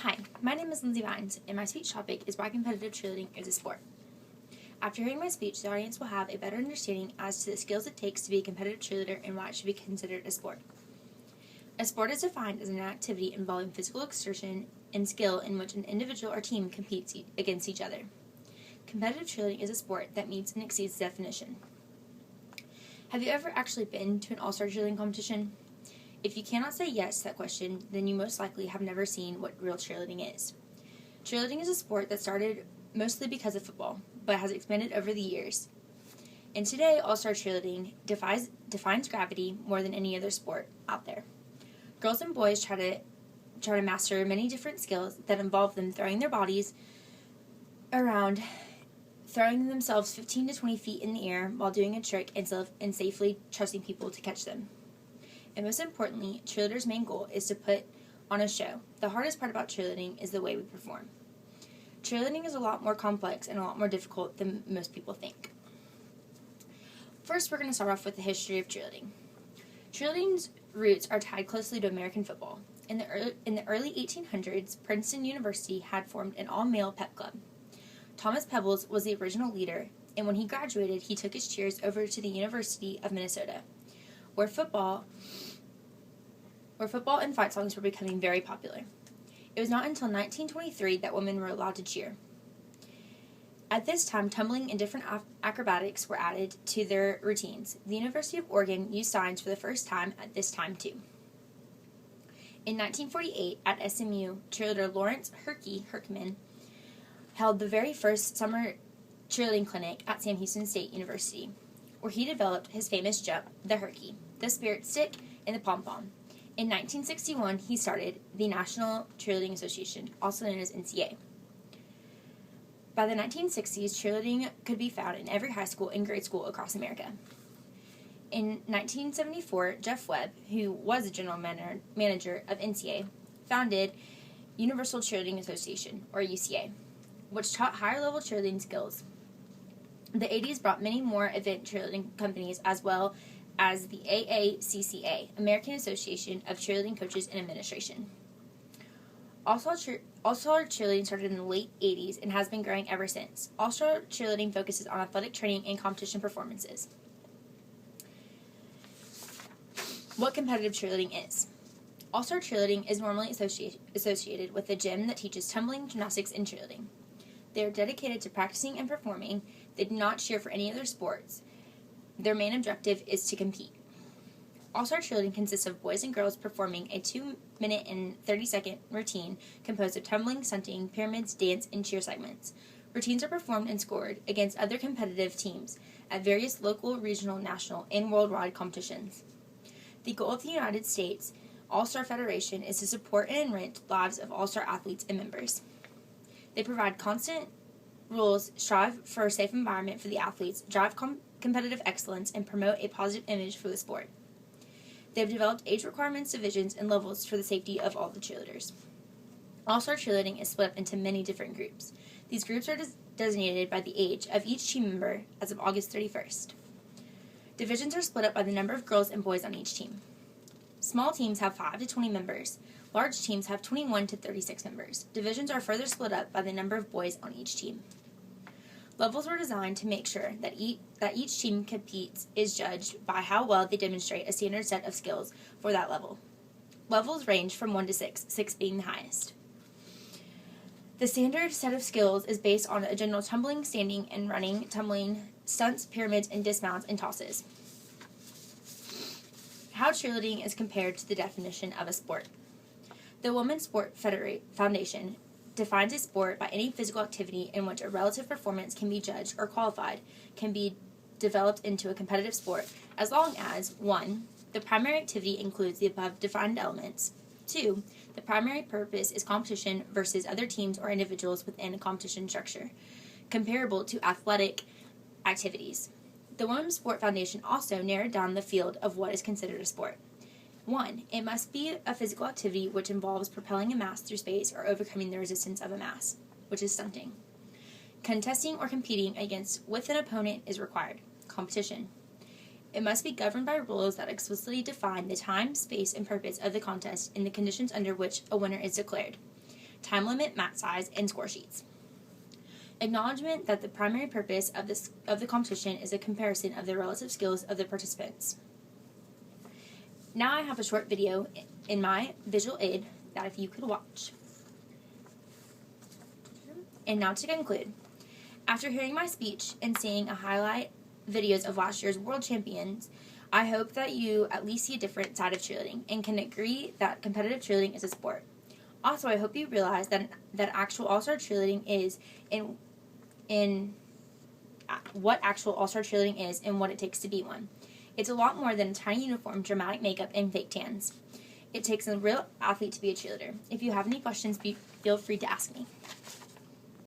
Hi, my name is Lindsay Vines, and my speech topic is why competitive cheerleading is a sport. After hearing my speech, the audience will have a better understanding as to the skills it takes to be a competitive cheerleader and why it should be considered a sport. A sport is defined as an activity involving physical exertion and skill in which an individual or team competes against each other. Competitive cheerleading is a sport that meets and exceeds the definition. Have you ever actually been to an all-star cheerleading competition? If you cannot say yes to that question, then you most likely have never seen what real cheerleading is. Cheerleading is a sport that started mostly because of football, but has expanded over the years. And today, all-star cheerleading defines gravity more than any other sport out there. Girls and boys try to master many different skills that involve them throwing their bodies around, throwing themselves 15 to 20 feet in the air while doing a trick and safely trusting people to catch them. And most importantly, cheerleaders' main goal is to put on a show. The hardest part about cheerleading is the way we perform. Cheerleading is a lot more complex and a lot more difficult than most people think. First, we're going to start off with the history of cheerleading. Cheerleading's roots are tied closely to American football. In the early 1800s, Princeton University had formed an all-male pep club. Thomas Pebbles was the original leader, and when he graduated, he took his cheers over to the University of Minnesota, where football and fight songs were becoming very popular. It was not until 1923 that women were allowed to cheer. At this time, tumbling and different acrobatics were added to their routines. The University of Oregon used signs for the first time at this time, too. In 1948, at SMU, cheerleader Lawrence Herkman held the very first summer cheerleading clinic at Sam Houston State University, where he developed his famous jump, the Herky, the spirit stick, and the pom-pom. In 1961, he started the National Cheerleading Association, also known as NCA. By the 1960s, cheerleading could be found in every high school and grade school across America. In 1974, Jeff Webb, who was the general manager of NCA, founded Universal Cheerleading Association, or UCA, which taught higher-level cheerleading skills. The 80s brought many more event cheerleading companies as well as the AACCA, American Association of Cheerleading Coaches and Administration. All-Star cheerleading started in the late 80s and has been growing ever since. All-Star cheerleading focuses on athletic training and competition performances. What competitive cheerleading is. All-Star cheerleading is normally associated with a gym that teaches tumbling, gymnastics, and cheerleading. They are dedicated to practicing and performing. They do not cheer for any other sports. Their main objective is to compete. All-Star cheerleading consists of boys and girls performing a 2-minute and 30-second routine composed of tumbling, stunting, pyramids, dance, and cheer segments. Routines are performed and scored against other competitive teams at various local, regional, national, and worldwide competitions. The goal of the United States All-Star Federation is to support and enrich the lives of All-Star athletes and members. They provide constant rules, strive for a safe environment for the athletes, drive competitive excellence, and promote a positive image for the sport. They have developed age requirements, divisions, and levels for the safety of all the cheerleaders. All-Star cheerleading is split up into many different groups. These groups are designated by the age of each team member as of August 31st. Divisions are split up by the number of girls and boys on each team. Small teams have 5 to 20 members. Large teams have 21 to 36 members. Divisions are further split up by the number of boys on each team. Levels were designed to make sure that each team competes is judged by how well they demonstrate a standard set of skills for that level. Levels range from 1 to 6, 6 being the highest. The standard set of skills is based on a general tumbling, standing, and running, tumbling, stunts, pyramids, and dismounts and tosses. How cheerleading is compared to the definition of a sport. The Women's Sport Foundation defines a sport by any physical activity in which a relative performance can be judged or qualified can be developed into a competitive sport as long as 1. The primary activity includes the above defined elements. 2. The primary purpose is competition versus other teams or individuals within a competition structure, comparable to athletic activities. The Women's Sport Foundation also narrowed down the field of what is considered a sport. 1. It must be a physical activity which involves propelling a mass through space or overcoming the resistance of a mass, which is stunting. Contesting or competing with an opponent is required. Competition. It must be governed by rules that explicitly define the time, space, and purpose of the contest and the conditions under which a winner is declared. time limit, mat size, and score sheets. Acknowledgement that the primary purpose of the competition is a comparison of the relative skills of the participants. Now I have a short video in my visual aid that if you could watch. And now to conclude, after hearing my speech and seeing a highlight videos of last year's world champions, I hope that you at least see a different side of cheerleading and can agree that competitive cheerleading is a sport. Also, I hope you realize that actual all-star cheerleading is what actual all-star cheerleading is and what it takes to be one. It's a lot more than a tiny uniform, dramatic makeup, and fake tans. It takes a real athlete to be a cheerleader. If you have any questions, feel free to ask me.